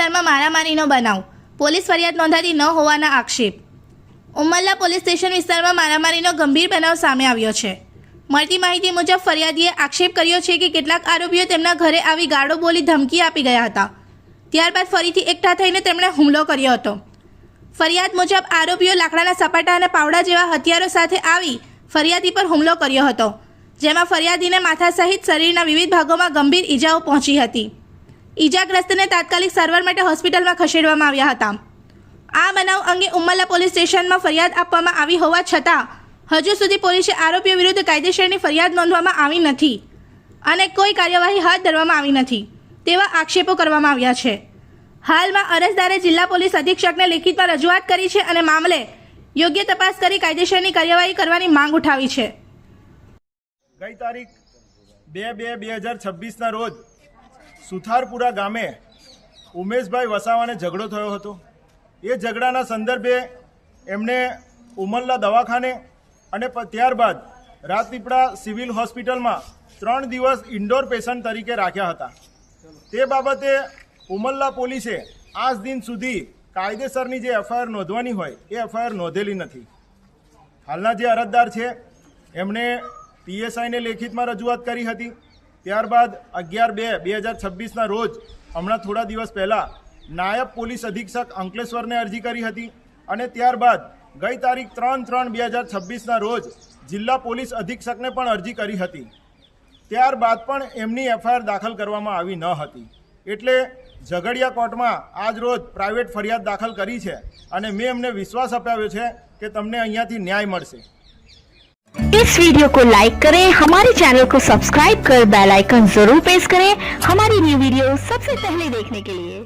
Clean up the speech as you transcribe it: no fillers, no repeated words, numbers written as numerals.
વિસ્તારમાં મારામારીનો બનાવ, પોલીસ ફરિયાદ નોંધાતી ન હોવાના આક્ષેપ। ઉમરલા પોલીસ સ્ટેશન વિસ્તારમાં મારામારીનો ગંભીર બનાવ સામે આવ્યો છે। મળતી માહિતી મુજબ ફરિયાદીએ આક્ષેપ કર્યો છે કે કેટલાક આરોપીઓ તેમના ઘરે આવી ગાળો બોલી ધમકી આપી ગયા હતા। ત્યારબાદ ફરીથી એકઠા થઈને તેમણે હુમલો કર્યો હતો। ફરિયાદ મુજબ આરોપીઓ લાકડાના સપાટા અને પાવડા જેવા હથિયારો સાથે આવી ફરિયાદી પર હુમલો કર્યો હતો, જેમાં ફરિયાદીને માથા સહિત શરીરના વિવિધ ભાગોમાં ગંભીર ઈજાઓ પહોંચી હતી। ઈજાગ્રસ્તને તાત્કાલિક સારવાર માટે હોસ્પિટલમાં ખસેડવામાં આવ્યા હતા। આ બનાવ અંગે ઉમરલા પોલીસ સ્ટેશનમાં ફરિયાદ આપવામાં આવી હોવા છતાં હજુ સુધી પોલીસે આરોપીઓ વિરુદ્ધ કાયદેસરની ફરિયાદ નોંધવામાં આવી નથી અને કોઈ કાર્યવાહી હાથ ધરવામાં આવી નથી તેવા આક્ષેપો કરવામાં આવ્યા છે। હાલમાં અરજદારે જિલ્લા પોલીસ અધિક્ષકને લેખિતમાં રજૂઆત કરી છે અને મામલે યોગ્ય તપાસ કરી કાયદેસરની કાર્યવાહી કરવાની માંગ ઉઠાવી છે। ગઈ તારીખ 2/2/2026ના રોજ સુથારપુરા ગામે ઉમેશભાઈ વસાવાને ઝઘડો થયો હતો। એ ઝઘડાના સંદર્ભે એમને ઉમરલા દવાખાને અને ત્યારબાદ રાજપીપળા સિવિલ હોસ્પિટલમાં 3 દિવસ ઇન્ડોર પેશન્ટ તરીકે રાખ્યા હતા। તે બાબતે ઉમરલા પોલીસે આજ દિન સુધી કાયદેસરની જે એફઆઈઆર નોંધવાની હોય એ એફઆઈઆર નોંધેલી નથી। હાલના જે અરજદાર છે એમણે પીએસઆઈને લેખિતમાં રજૂઆત કરી હતી। ત્યારબાદ 11/2/2026ના રોજ હમણાં થોડા દિવસ પહેલાં નાયબ પોલીસ અધિક્ષક અંકલેશ્વરને અરજી કરી હતી અને ત્યારબાદ ગઈ તારીખ 3/3/2026ના રોજ જિલ્લા પોલીસ અધિક્ષકને પણ અરજી કરી હતી। ત્યારબાદ પણ એમની એફઆઈઆર દાખલ કરવામાં આવી ન હતી, એટલે ઝઘડિયા કોર્ટમાં આજ રોજ પ્રાઇવેટ ફરિયાદ દાખલ કરી છે અને મેં એમને વિશ્વાસ અપાવ્યો છે કે તમને અહીંયાથી ન્યાય મળશે। इस वीडियो को लाइक करें, हमारे चैनल को सब्सक्राइब कर बेल आइकन जरूर प्रेस करें हमारी न्यू वीडियो सबसे पहले देखने के लिए।